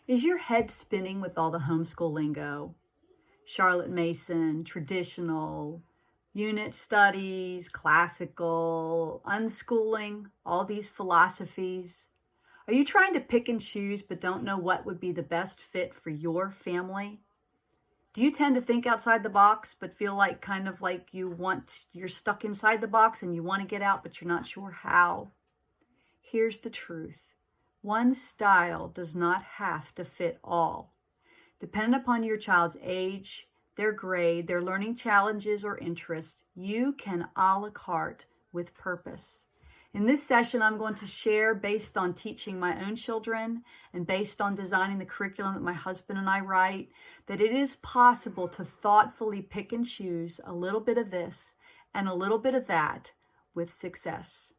Is your head spinning with all the homeschool lingo? Charlotte Mason, traditional, unit studies, classical, unschooling, all these philosophies. Are you trying to pick and choose but don't know what would be the best fit for your family? Do you tend to think outside the box but feel like you're stuck inside the box and you want to get out but you're not sure how? Here's the truth. One style does not have to fit all. Depending upon your child's age, their grade, their learning challenges or interests, you can a la carte with purpose. In this session, I'm going to share, based on teaching my own children and based on designing the curriculum that my husband and I write, that it is possible to thoughtfully pick and choose a little bit of this and a little bit of that with success.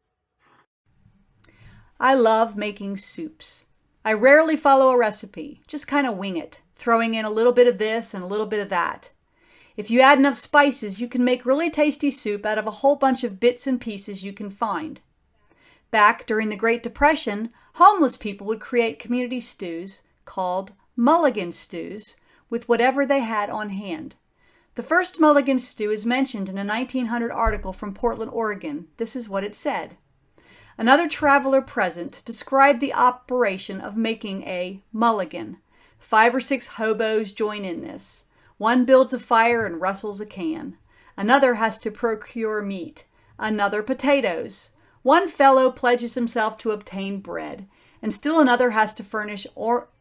I love making soups. I rarely follow a recipe, just kind of wing it, throwing in a little bit of this and a little bit of that. If you add enough spices, you can make really tasty soup out of a whole bunch of bits and pieces you can find. Back during the Great Depression, homeless people would create community stews called mulligan stews with whatever they had on hand. The first mulligan stew is mentioned in a 1900 article from Portland, Oregon. This is what it said. Another traveler present described the operation of making a mulligan. 5 or 6 hobos join in this. One builds a fire and rustles a can. Another has to procure meat. Another potatoes. One fellow pledges himself to obtain bread, and still another has to furnish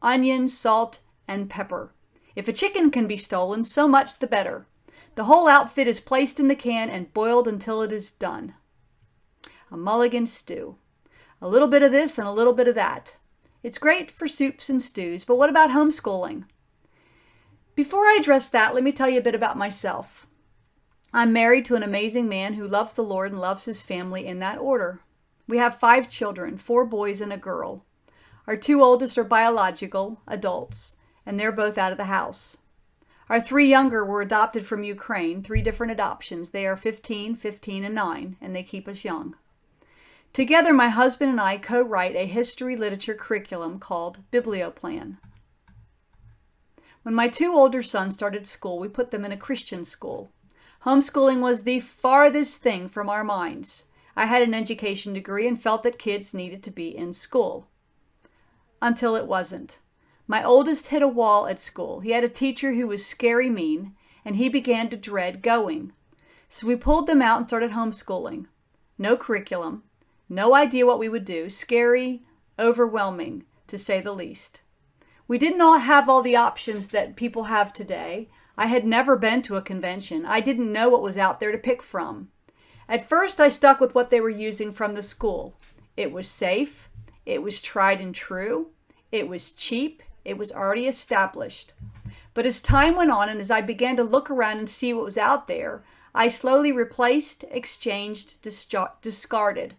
onion, salt, and pepper. If a chicken can be stolen, so much the better. The whole outfit is placed in the can and boiled until it is done. A mulligan stew. A little bit of this and a little bit of that. It's great for soups and stews, but what about homeschooling? Before I address that, let me tell you a bit about myself. I'm married to an amazing man who loves the Lord and loves his family in that order. We have 5 children, 4 boys and a girl. Our 2 oldest are biological adults, and they're both out of the house. Our 3 younger were adopted from Ukraine, 3 different adoptions. They are 15, 15, and 9, and they keep us young. Together, my husband and I co-write a history literature curriculum called Biblioplan. When my 2 older sons started school, we put them in a Christian school. Homeschooling was the farthest thing from our minds. I had an education degree and felt that kids needed to be in school. Until it wasn't. My oldest hit a wall at school. He had a teacher who was scary mean, and he began to dread going. So we pulled them out and started homeschooling. No curriculum. No idea what we would do. Scary, overwhelming, to say the least. We did not have all the options that people have today. I had never been to a convention. I didn't know what was out there to pick from. At first, I stuck with what they were using from the school. It was safe. It was tried and true. It was cheap. It was already established. But as time went on and as I began to look around and see what was out there, I slowly replaced, exchanged, discarded.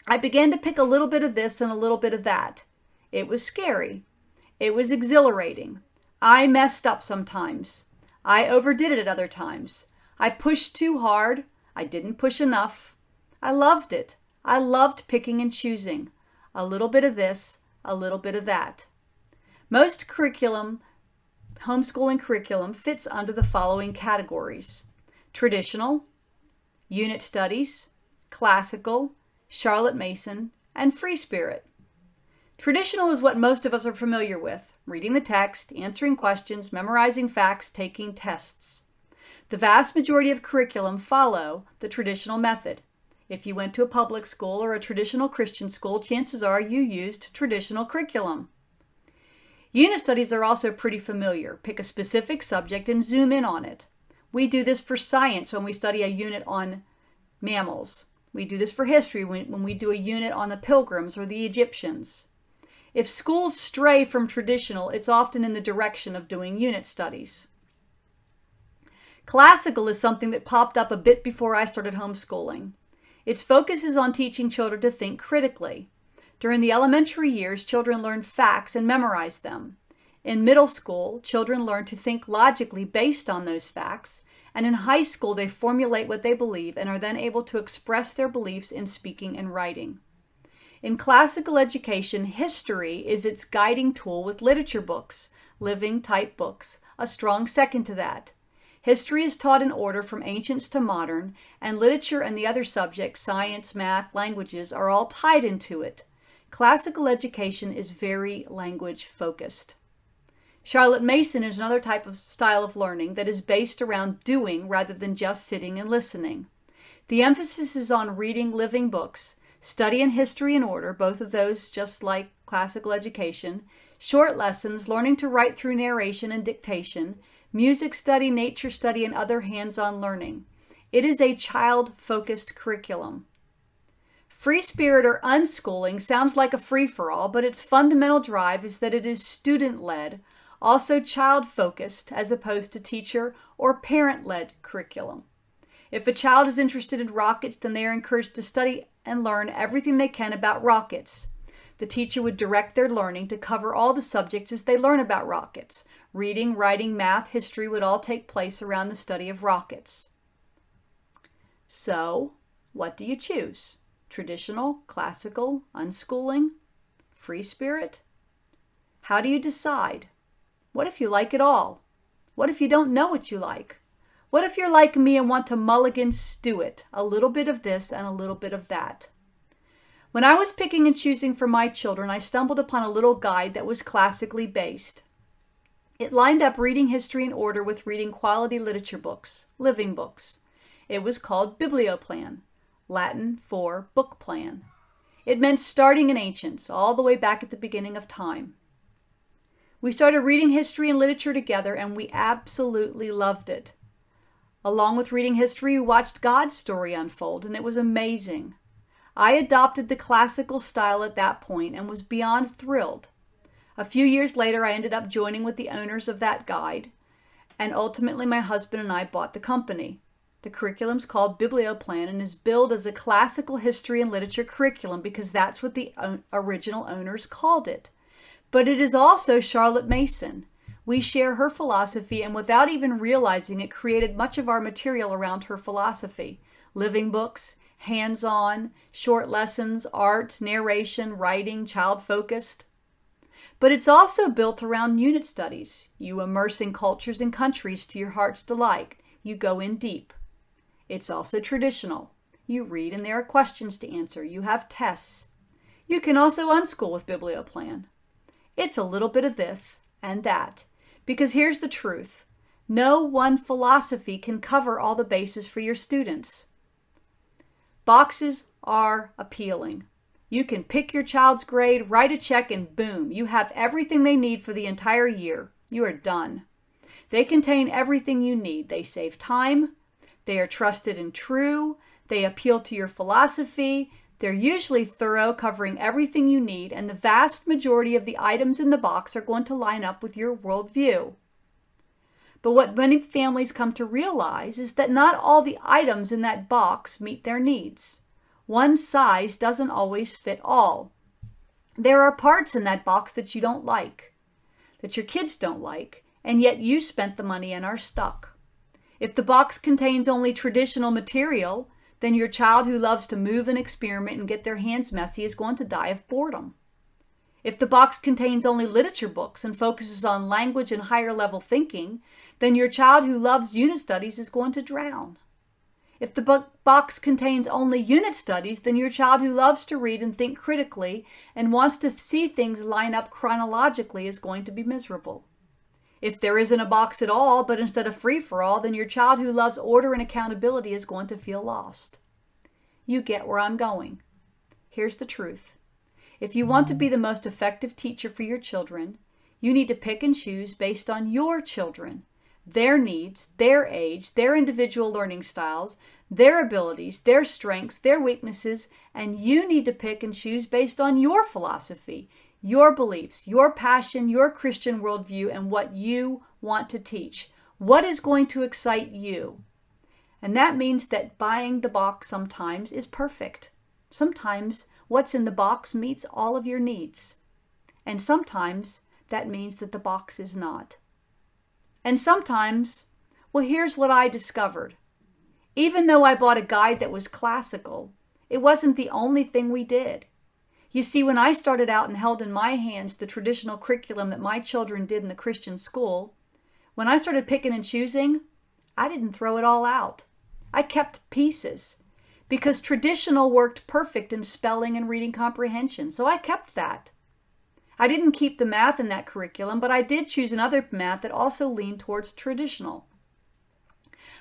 I began to pick a little bit of this and a little bit of that. It was scary. It was exhilarating. I messed up sometimes. I overdid it at other times. I pushed too hard. I didn't push enough. I loved it. I loved picking and choosing. A little bit of this, a little bit of that. Most homeschooling curriculum fits under the following categories: traditional, unit studies, classical, Charlotte Mason, and free spirit. Traditional is what most of us are familiar with: reading the text, answering questions, memorizing facts, taking tests. The vast majority of curriculum follow the traditional method. If you went to a public school or a traditional Christian school, chances are you used traditional curriculum. Unit studies are also pretty familiar. Pick a specific subject and zoom in on it. We do this for science when we study a unit on mammals. We do this for history when we do a unit on the Pilgrims or the Egyptians. If schools stray from traditional, it's often in the direction of doing unit studies. Classical is something that popped up a bit before I started homeschooling. Its focus is on teaching children to think critically. During the elementary years, children learn facts and memorize them. In middle school, children learn to think logically based on those facts, and in high school, they formulate what they believe and are then able to express their beliefs in speaking and writing. In classical education, history is its guiding tool with literature books, living type books, a strong second to that. History is taught in order from ancients to modern, and literature and the other subjects, science, math, languages, are all tied into it. Classical education is very language focused. Charlotte Mason is another type of style of learning that is based around doing rather than just sitting and listening. The emphasis is on reading living books, study and history in order, both of those just like classical education, short lessons, learning to write through narration and dictation, music study, nature study, and other hands-on learning. It is a child-focused curriculum. Free spirit or unschooling sounds like a free-for-all, but its fundamental drive is that it is student-led, also child-focused as opposed to teacher or parent-led curriculum. If a child is interested in rockets, then they are encouraged to study and learn everything they can about rockets. The teacher would direct their learning to cover all the subjects as they learn about rockets. Reading, writing, math, history would all take place around the study of rockets. So, what do you choose? Traditional, classical, unschooling, free spirit? How do you decide? What if you like it all? What if you don't know what you like? What if you're like me and want to mulligan stew it, a little bit of this and a little bit of that? When I was picking and choosing for my children, I stumbled upon a little guide that was classically based. It lined up reading history in order with reading quality literature books, living books. It was called Biblioplan, Latin for book plan. It meant starting in ancients, all the way back at the beginning of time. We started reading history and literature together, and we absolutely loved it. Along with reading history, we watched God's story unfold, and it was amazing. I adopted the classical style at that point and was beyond thrilled. A few years later, I ended up joining with the owners of that guide, and ultimately my husband and I bought the company. The curriculum's called Biblioplan and is billed as a classical history and literature curriculum because that's what the original owners called it. But it is also Charlotte Mason. We share her philosophy, and without even realizing it, created much of our material around her philosophy. Living books, hands-on, short lessons, art, narration, writing, child-focused. But it's also built around unit studies. You immerse in cultures and countries to your heart's delight. You go in deep. It's also traditional. You read and there are questions to answer. You have tests. You can also unschool with Biblioplan. It's a little bit of this and that. Because here's the truth. No one philosophy can cover all the bases for your students. Boxes are appealing. You can pick your child's grade, write a check, and boom, you have everything they need for the entire year. You are done. They contain everything you need. They save time. They are trusted and true. They appeal to your philosophy. They're usually thorough, covering everything you need, and the vast majority of the items in the box are going to line up with your worldview. But what many families come to realize is that not all the items in that box meet their needs. One size doesn't always fit all. There are parts in that box that you don't like, that your kids don't like, and yet you spent the money and are stuck. If the box contains only traditional material, then your child who loves to move and experiment and get their hands messy is going to die of boredom. If the box contains only literature books and focuses on language and higher level thinking, then your child who loves unit studies is going to drown. If the box contains only unit studies, then your child who loves to read and think critically and wants to see things line up chronologically is going to be miserable. If there isn't a box at all, but instead of free-for-all, then your child who loves order and accountability is going to feel lost. You get where I'm going. Here's the truth. If you want to be the most effective teacher for your children, you need to pick and choose based on your children, their needs, their age, their individual learning styles, their abilities, their strengths, their weaknesses, and you need to pick and choose based on your philosophy, your beliefs, your passion, your Christian worldview, and what you want to teach. What is going to excite you? And that means that buying the box sometimes is perfect. Sometimes what's in the box meets all of your needs. And sometimes that means that the box is not. And sometimes, well, here's what I discovered. Even though I bought a guide that was classical, it wasn't the only thing we did. You see, when I started out and held in my hands the traditional curriculum that my children did in the Christian school, when I started picking and choosing, I didn't throw it all out. I kept pieces because traditional worked perfect in spelling and reading comprehension, so I kept that. I didn't keep the math in that curriculum, but I did choose another math that also leaned towards traditional.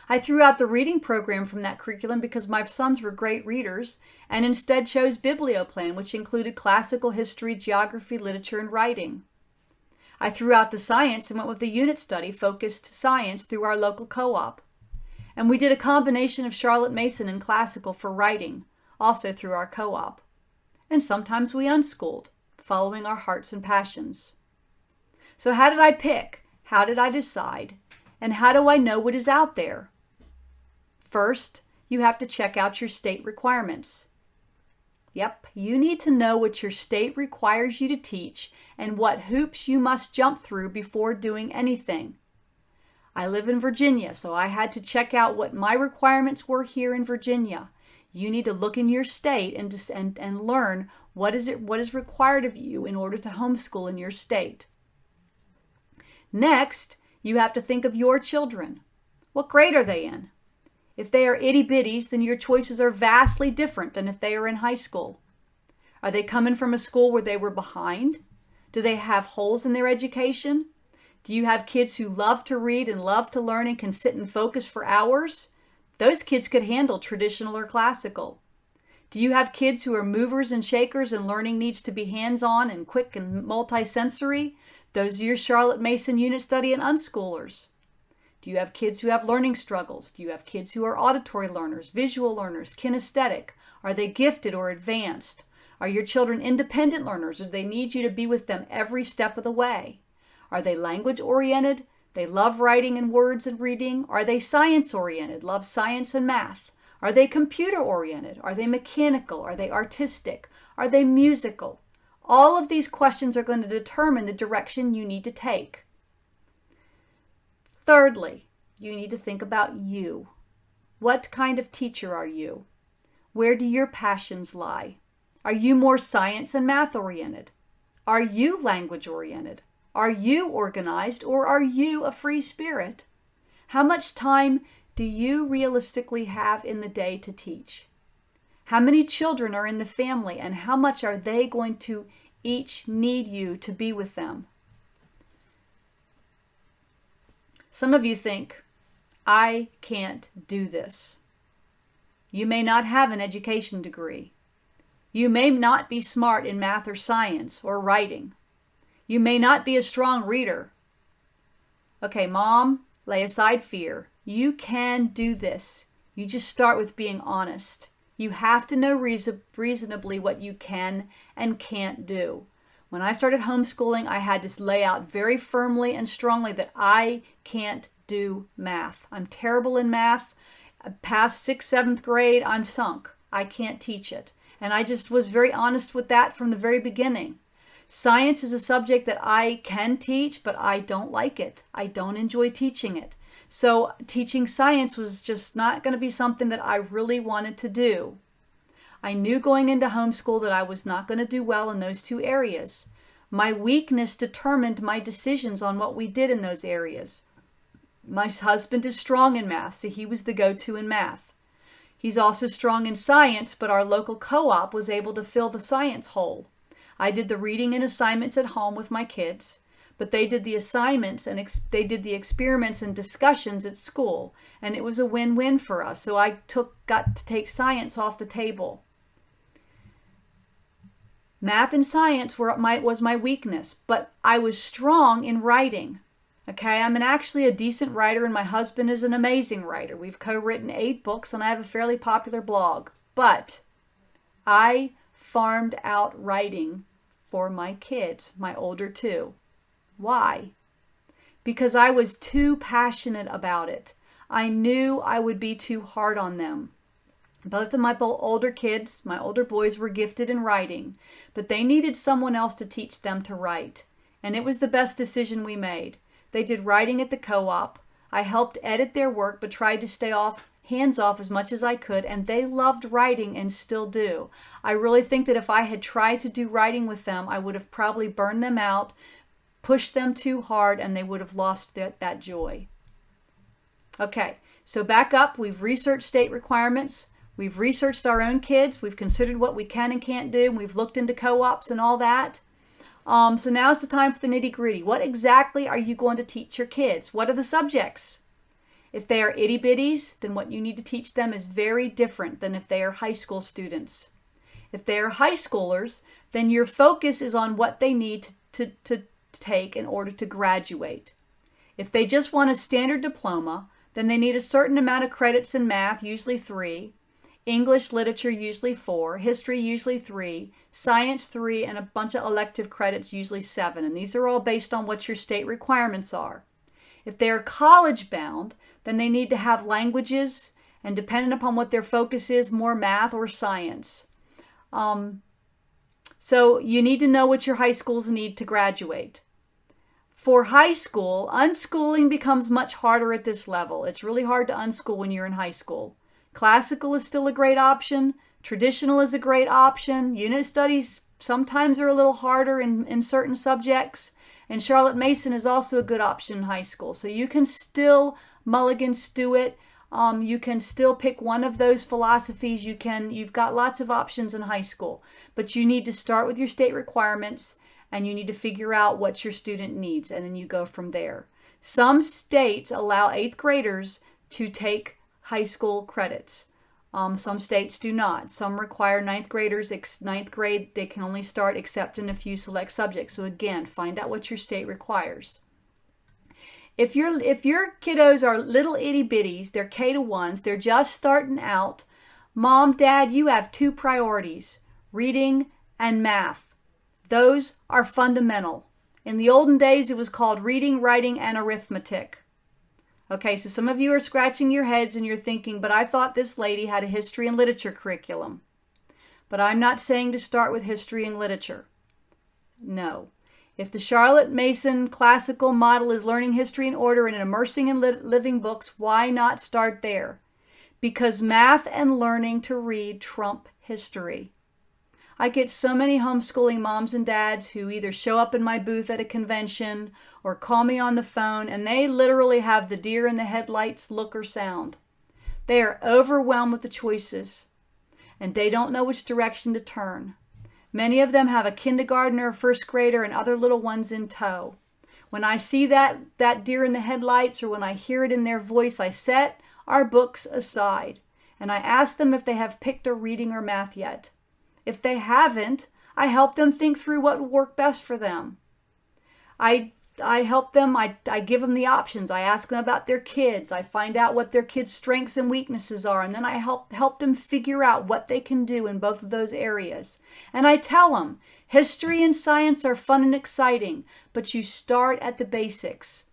I threw out the reading program from that curriculum because my sons were great readers and instead chose Biblioplan, which included classical history, geography, literature, and writing. I threw out the science and went with the unit study focused science through our local co-op. And we did a combination of Charlotte Mason and classical for writing, also through our co-op. And sometimes we unschooled, following our hearts and passions. So how did I pick? How did I decide? And how do I know what is out there? First, you have to check out your state requirements. Yep, you need to know what your state requires you to teach and what hoops you must jump through before doing anything. I live in Virginia, so I had to check out what my requirements were here in Virginia. You need to look in your state and learn what is required of you in order to homeschool in your state. Next, you have to think of your children. What grade are they in? If they are itty-bitties, then your choices are vastly different than if they are in high school. Are they coming from a school where they were behind? Do they have holes in their education? Do you have kids who love to read and love to learn and can sit and focus for hours? Those kids could handle traditional or classical. Do you have kids who are movers and shakers and learning needs to be hands-on and quick and multisensory? Those are your Charlotte Mason unit study and unschoolers. Do you have kids who have learning struggles? Do you have kids who are auditory learners, visual learners, kinesthetic? Are they gifted or advanced? Are your children independent learners, or do they need you to be with them every step of the way? Are they language oriented? They love writing and words and reading. Are they science oriented? Love science and math. Are they computer oriented? Are they mechanical? Are they artistic? Are they musical? All of these questions are going to determine the direction you need to take. Thirdly, you need to think about you. What kind of teacher are you? Where do your passions lie? Are you more science and math oriented? Are you language oriented? Are you organized, or are you a free spirit? How much time do you realistically have in the day to teach? How many children are in the family, and how much are they going to each need you to be with them? Some of you think, I can't do this. You may not have an education degree. You may not be smart in math or science or writing. You may not be a strong reader. Okay, Mom, lay aside fear. You can do this. You just start with being honest. You have to know reasonably what you can and can't do. When I started homeschooling, I had to lay out very firmly and strongly that I can't do math. I'm terrible in math. Past 6th, 7th grade, I'm sunk. I can't teach it. And I just was very honest with that from the very beginning. Science is a subject that I can teach, but I don't like it. I don't enjoy teaching it. So teaching science was just not going to be something that I really wanted to do. I knew going into homeschool that I was not going to do well in those two areas. My weakness determined my decisions on what we did in those areas. My husband is strong in math, so he was the go-to in math. He's also strong in science, but our local co-op was able to fill the science hole. I did the reading and assignments at home with my kids, but they did the assignments and they did the experiments and discussions at school, and it was a win-win for us. So I got to take science off the table. Math and science was my weakness, but I was strong in writing. Okay, I'm actually a decent writer, and my husband is an amazing writer. We've co-written 8 books, and I have a fairly popular blog. But I farmed out writing for my kids, my older 2. Why? Because I was too passionate about it. I knew I would be too hard on them. Both of my older kids, my older boys, were gifted in writing, but they needed someone else to teach them to write. And it was the best decision we made. They did writing at the co-op. I helped edit their work, but tried to stay off hands off as much as I could, and they loved writing and still do. I really think that if I had tried to do writing with them, I would have probably burned them out, pushed them too hard, and they would have lost that joy. Okay, so back up. We've researched state requirements. We've researched our own kids. We've considered what we can and can't do. And we've looked into co-ops and all that. So now's the time for the nitty-gritty. What exactly are you going to teach your kids? What are the subjects? If they are itty-bitties, then what you need to teach them is very different than if they are high school students. If they are high schoolers, then your focus is on what they need to take in order to graduate. If they just want a standard diploma, then they need a certain amount of credits in math, usually 3, English literature, usually 4, history, usually 3, science 3, and a bunch of elective credits, usually 7. And these are all based on what your state requirements are. If they are college bound, then they need to have languages, and depending upon what their focus is, more math or science. So you need to know what your high schools need to graduate. For high school, unschooling becomes much harder at this level. It's really hard to unschool when you're in high school. Classical is still a great option. Traditional is a great option. Unit studies sometimes are a little harder in certain subjects. And Charlotte Mason is also a good option in high school. So you can still mulligan stew it. You can still pick one of those philosophies. You've got lots of options in high school. But you need to start with your state requirements, and you need to figure out what your student needs, and then you go from there. Some states allow 8th graders to take high school credits. Some states do not. Some require 9th graders. 9th grade, they can only start except in a few select subjects. So again, find out what your state requires. If your kiddos are little itty bitties, they're K-1s, they're just starting out, Mom, Dad, you have 2 priorities, reading and math. Those are fundamental. In the olden days, it was called reading, writing, and arithmetic. Okay, so some of you are scratching your heads and you're thinking, but I thought this lady had a history and literature curriculum. But I'm not saying to start with history and literature. No. If the Charlotte Mason classical model is learning history in order and immersing in living books, why not start there? Because math and learning to read trump history. I get so many homeschooling moms and dads who either show up in my booth at a convention or call me on the phone, and they literally have the deer in the headlights look or sound. They are overwhelmed with the choices, and they don't know which direction to turn. Many of them have a kindergartner, a first grader, and other little ones in tow. When I see that deer in the headlights, or when I hear it in their voice, I set our books aside, and I ask them if they have picked a reading or math yet. If they haven't, I help them think through what will work best for them. I help them, I give them the options. I ask them about their kids. I find out what their kids' strengths and weaknesses are, and then I help them figure out what they can do in both of those areas. And I tell them, history and science are fun and exciting, but you start at the basics.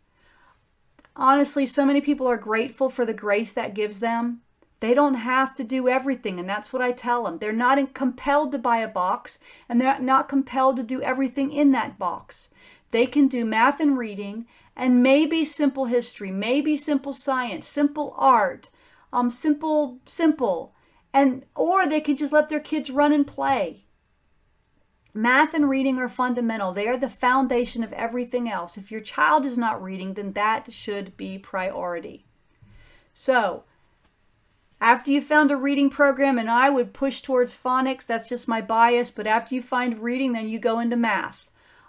Honestly, so many people are grateful for the grace that gives them. They don't have to do everything, and that's what I tell them. They're not compelled to buy a box, and they're not compelled to do everything in that box. They can do math and reading, and maybe simple history, maybe simple science, simple art, simple, or they can just let their kids run and play. Math and reading are fundamental. They are the foundation of everything else. If your child is not reading, then that should be priority. So, after you found a reading program, and I would push towards phonics, that's just my bias, but after you find reading, then you go into math.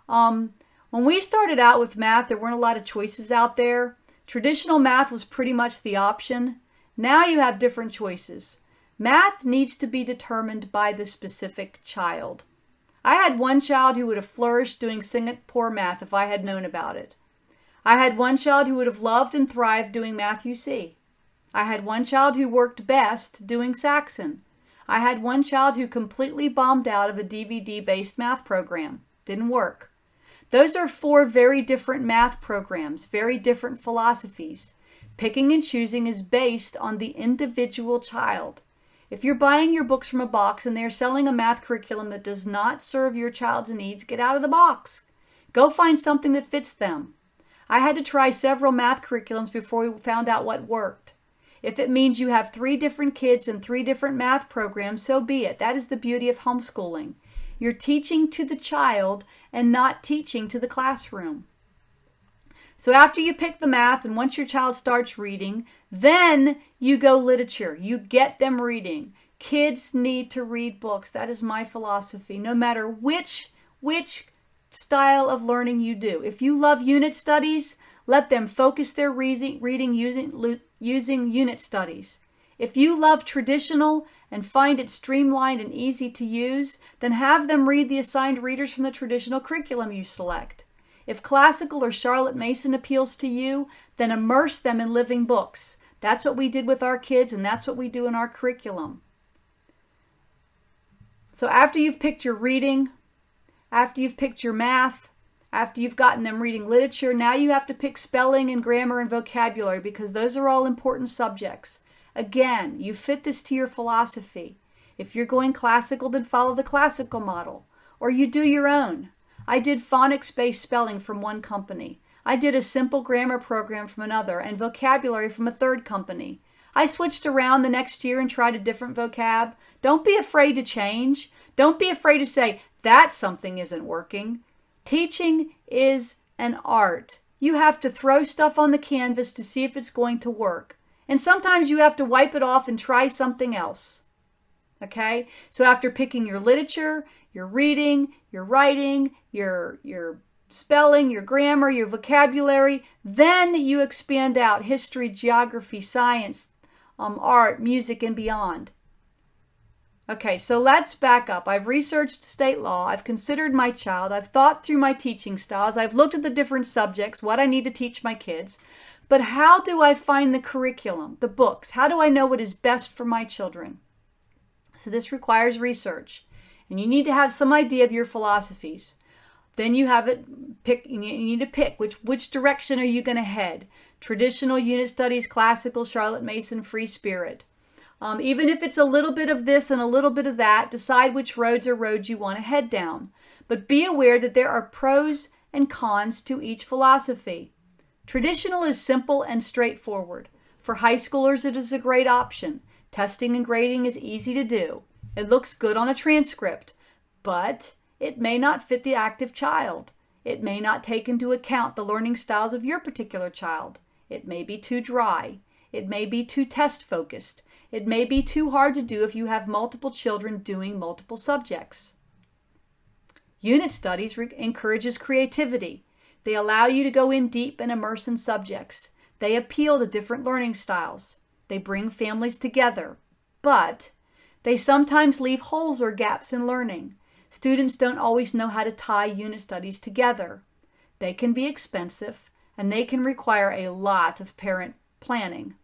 When we started out with math, there weren't a lot of choices out there. Traditional math was pretty much the option. Now you have different choices. Math needs to be determined by the specific child. I had one child who would have flourished doing Singapore math if I had known about it. I had one child who would have loved and thrived doing Math UC. I had one child who worked best doing Saxon. I had one child who completely bombed out of a DVD-based math program. Didn't work. Those are 4 very different math programs, very different philosophies. Picking and choosing is based on the individual child. If you're buying your books from a box and they're selling a math curriculum that does not serve your child's needs, get out of the box. Go find something that fits them. I had to try several math curriculums before we found out what worked. If it means you have 3 different kids and 3 different math programs, so be it. That is the beauty of homeschooling. You're teaching to the child and not teaching to the classroom. So after you pick the math and once your child starts reading, then you go literature. You get them reading. Kids need to read books. That is my philosophy, no matter which style of learning you do. If you love unit studies, let them focus their reading using unit studies. If you love traditional and find it streamlined and easy to use, then have them read the assigned readers from the traditional curriculum you select. If classical or Charlotte Mason appeals to you, then immerse them in living books. That's what we did with our kids, and that's what we do in our curriculum. So after you've picked your reading, after you've picked your math, after you've gotten them reading literature, now you have to pick spelling and grammar and vocabulary, because those are all important subjects. Again, you fit this to your philosophy. If you're going classical, then follow the classical model, or you do your own. I did phonics-based spelling from one company. I did a simple grammar program from another and vocabulary from a third company. I switched around the next year and tried a different vocab. Don't be afraid to change. Don't be afraid to say, that something isn't working. Teaching is an art. You have to throw stuff on the canvas to see if it's going to work. And sometimes you have to wipe it off and try something else. Okay? So after picking your literature, your reading, your writing, your spelling, your grammar, your vocabulary, then you expand out history, geography, science, art, music, and beyond. Okay, so let's back up. I've researched state law. I've considered my child. I've thought through my teaching styles. I've looked at the different subjects, what I need to teach my kids. But how do I find the curriculum, the books? How do I know what is best for my children? So this requires research. And you need to have some idea of your philosophies. Then you have it you need to pick which direction are you going to head? Traditional, unit studies, classical, Charlotte Mason, free spirit. Even if it's a little bit of this and a little bit of that, decide which roads you want to head down. But be aware that there are pros and cons to each philosophy. Traditional is simple and straightforward. For high schoolers, it is a great option. Testing and grading is easy to do. It looks good on a transcript, but it may not fit the active child. It may not take into account the learning styles of your particular child. It may be too dry. It may be too test-focused. It may be too hard to do if you have multiple children doing multiple subjects. Unit studies encourages creativity. They allow you to go in deep and immerse in subjects. They appeal to different learning styles. They bring families together, but they sometimes leave holes or gaps in learning. Students don't always know how to tie unit studies together. They can be expensive, and they can require a lot of parent planning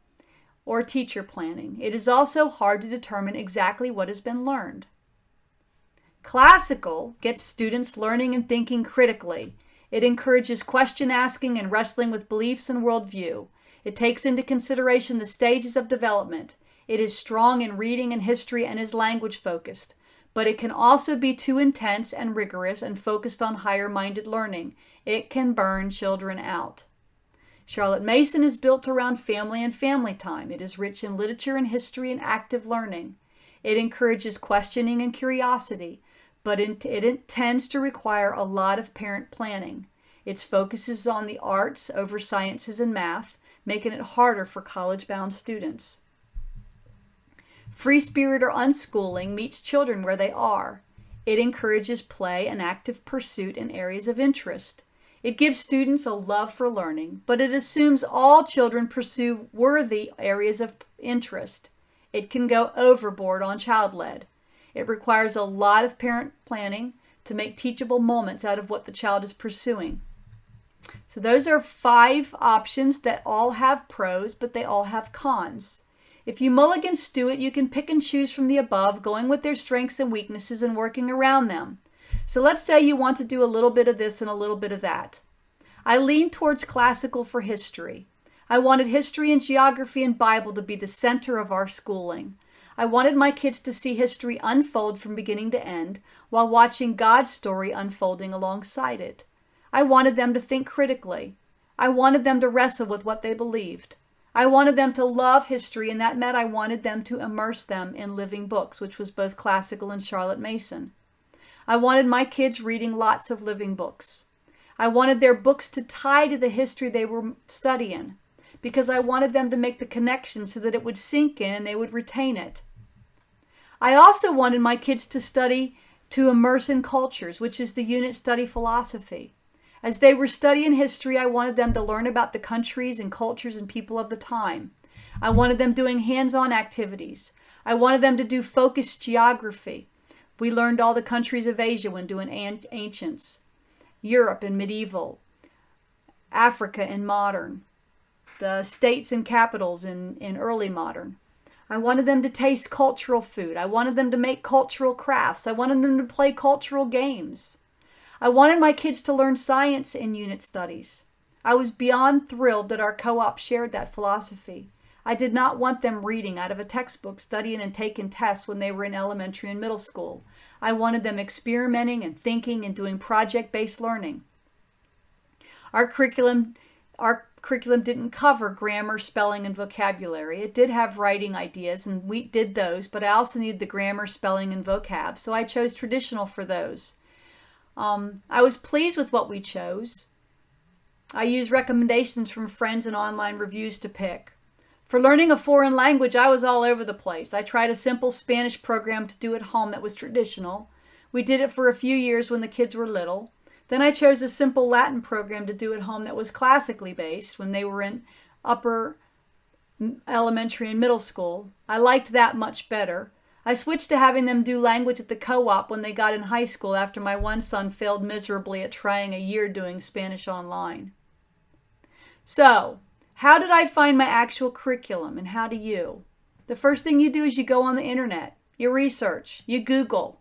or teacher planning. It is also hard to determine exactly what has been learned. Classical gets students learning and thinking critically. It encourages question asking and wrestling with beliefs and worldview. It takes into consideration the stages of development. It is strong in reading and history and is language focused. But it can also be too intense and rigorous and focused on higher-minded learning. It can burn children out. Charlotte Mason is built around family and family time. It is rich in literature and history and active learning. It encourages questioning and curiosity, but it tends to require a lot of parent planning. Its focus is on the arts over sciences and math, making it harder for college-bound students. Free spirit or unschooling meets children where they are. It encourages play and active pursuit in areas of interest. It gives students a love for learning, but it assumes all children pursue worthy areas of interest. It can go overboard on child-led. It requires a lot of parent planning to make teachable moments out of what the child is pursuing. So those are 5 options that all have pros, but they all have cons. If you mulligan stew it, you can pick and choose from the above, going with their strengths and weaknesses and working around them. So let's say you want to do a little bit of this and a little bit of that. I lean towards classical for history. I wanted history and geography and Bible to be the center of our schooling. I wanted my kids to see history unfold from beginning to end while watching God's story unfolding alongside it. I wanted them to think critically. I wanted them to wrestle with what they believed. I wanted them to love history, and that meant I wanted them to immerse them in living books, which was both classical and Charlotte Mason. I wanted my kids reading lots of living books. I wanted their books to tie to the history they were studying, because I wanted them to make the connection so that it would sink in and they would retain it. I also wanted my kids to immerse in cultures, which is the unit study philosophy. As they were studying history, I wanted them to learn about the countries and cultures and people of the time. I wanted them doing hands-on activities. I wanted them to do focused geography. We learned all the countries of Asia when doing ancients, Europe and medieval, Africa in modern, the states and capitals in early modern. I wanted them to taste cultural food. I wanted them to make cultural crafts. I wanted them to play cultural games. I wanted my kids to learn science in unit studies. I was beyond thrilled that our co-op shared that philosophy. I did not want them reading out of a textbook, studying and taking tests when they were in elementary and middle school. I wanted them experimenting and thinking and doing project-based learning. Our curriculum didn't cover grammar, spelling, and vocabulary. It did have writing ideas, and we did those, but I also needed the grammar, spelling, and vocab, so I chose traditional for those. I was pleased with what we chose. I used recommendations from friends and online reviews to pick. For learning a foreign language, I was all over the place. I tried a simple Spanish program to do at home that was traditional. We did it for a few years when the kids were little. Then I chose a simple Latin program to do at home that was classically based when they were in upper elementary and middle school. I liked that much better. I switched to having them do language at the co-op when they got in high school after my one son failed miserably at trying a year doing Spanish online. So, how did I find my actual curriculum, and how do you? The first thing you do is you go on the internet. You research. You Google.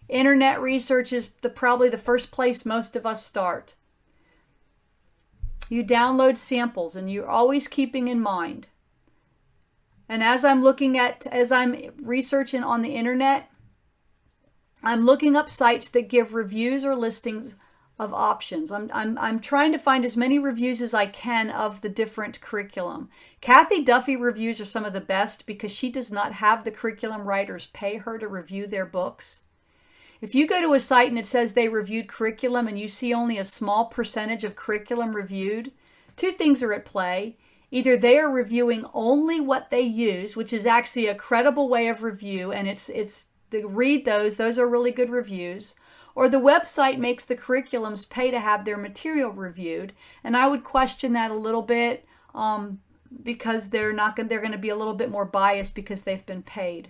Internet research is probably the first place most of us start. You download samples, and you're always keeping in mind. And as I'm researching on the internet, I'm looking up sites that give reviews or listings of options. I'm trying to find as many reviews as I can of the different curriculum. Kathy Duffy reviews are some of the best because she does not have the curriculum writers pay her to review their books. If you go to a site and it says they reviewed curriculum and you see only a small percentage of curriculum reviewed, two things are at play. Either they are reviewing only what they use, which is actually a credible way of review, and read those are really good reviews, or the website makes the curriculums pay to have their material reviewed, and I would question that a little bit because they're going to be a little bit more biased because they've been paid.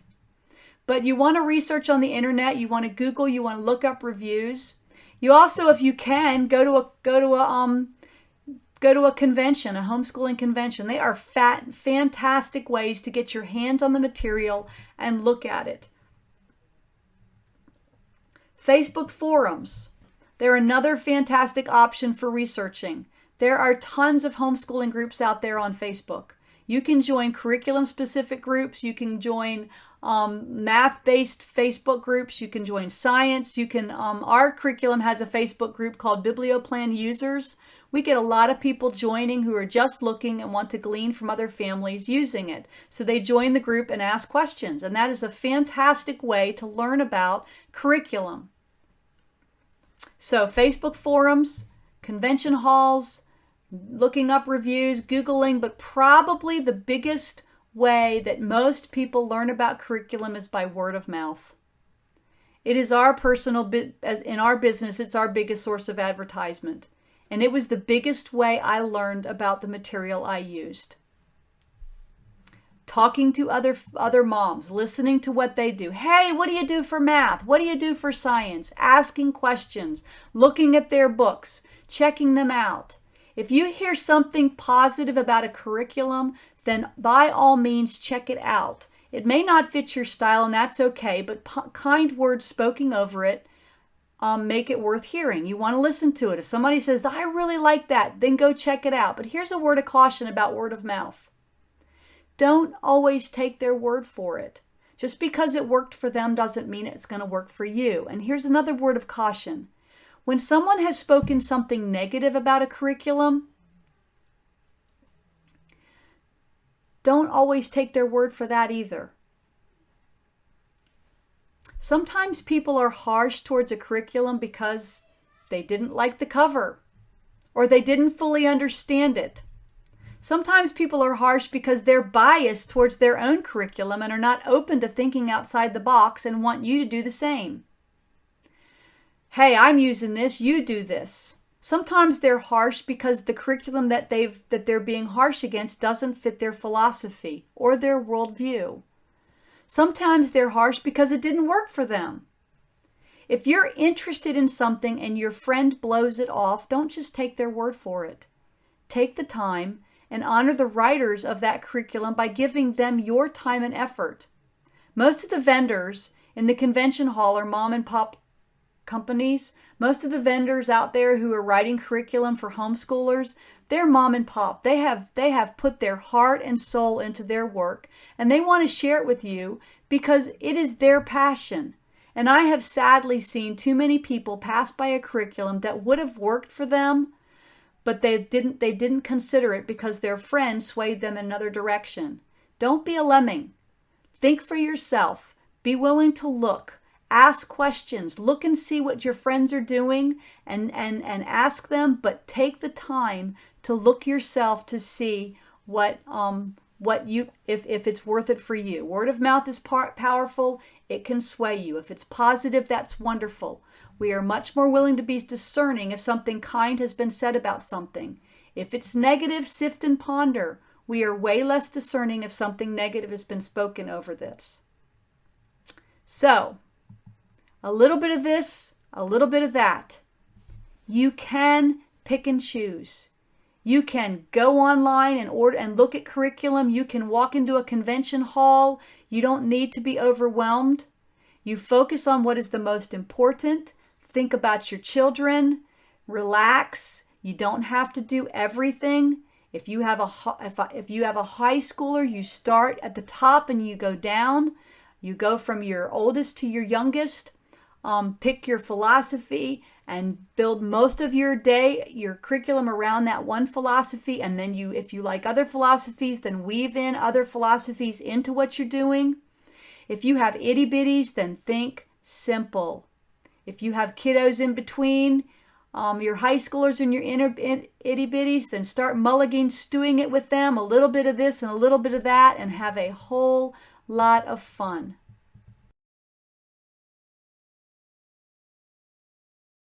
But you want to research on the internet, you want to Google, you want to look up reviews. You also, if you can, go to a convention, a homeschooling convention. They are fantastic ways to get your hands on the material and look at it. Facebook forums. They're another fantastic option for researching. There are tons of homeschooling groups out there on Facebook. You can join curriculum-specific groups. You can join math-based Facebook groups. You can join science. Our curriculum has a Facebook group called Biblioplan Users. We get a lot of people joining who are just looking and want to glean from other families using it. So they join the group and ask questions. And that is a fantastic way to learn about curriculum. So Facebook forums, convention halls, looking up reviews, Googling, but probably the biggest way that most people learn about curriculum is by word of mouth. It is our in our business, it's our biggest source of advertisement. And it was the biggest way I learned about the material I used. Talking to other moms, listening to what they do. Hey, what do you do for math? What do you do for science? Asking questions, looking at their books, checking them out. If you hear something positive about a curriculum, then by all means check it out. It may not fit your style, and that's okay, but kind words spoken over it make it worth hearing. You want to listen to it. If somebody says, I really like that, then go check it out. But here's a word of caution about word of mouth. Don't always take their word for it. Just because it worked for them doesn't mean it's going to work for you. And here's another word of caution. When someone has spoken something negative about a curriculum, don't always take their word for that either. Sometimes people are harsh towards a curriculum because they didn't like the cover or they didn't fully understand it. Sometimes people are harsh because they're biased towards their own curriculum and are not open to thinking outside the box and want you to do the same. Hey, I'm using this, you do this. Sometimes they're harsh because the curriculum that they're being harsh against doesn't fit their philosophy or their worldview. Sometimes they're harsh because it didn't work for them. If you're interested in something and your friend blows it off, don't just take their word for it. Take the time and honor the writers of that curriculum by giving them your time and effort. Most of the vendors in the convention hall are mom and pop companies. Most of the vendors out there who are writing curriculum for homeschoolers, they're mom and pop. They have put their heart and soul into their work, and they want to share it with you because it is their passion. And I have sadly seen too many people pass by a curriculum that would have worked for them, but they didn't consider it because their friend swayed them in another direction. Don't be a lemming. Think for yourself. Be willing to look. Ask questions. Look and see what your friends are doing and ask them, but take the time to look yourself to see what you if it's worth it for you. Word of mouth is powerful. It can sway you. If it's positive, that's wonderful. We are much more willing to be discerning if something kind has been said about something. If it's negative, sift and ponder. We are way less discerning if something negative has been spoken over this. So, a little bit of this, a little bit of that. You can pick and choose. You can go online and order and look at curriculum. You can walk into a convention hall. You don't need to be overwhelmed. You focus on what is the most important. Think about your children. Relax. You don't have to do everything. If you have a high schooler, you start at the top and you go down. You go from your oldest to your youngest. Pick your philosophy and build most of your day, your curriculum around that one philosophy. And then if you like other philosophies, then weave in other philosophies into what you're doing. If you have itty bitties, then think simple. If you have kiddos in between, your high schoolers and your itty bitties, then start mulligan, stewing it with them, a little bit of this and a little bit of that, and have a whole lot of fun.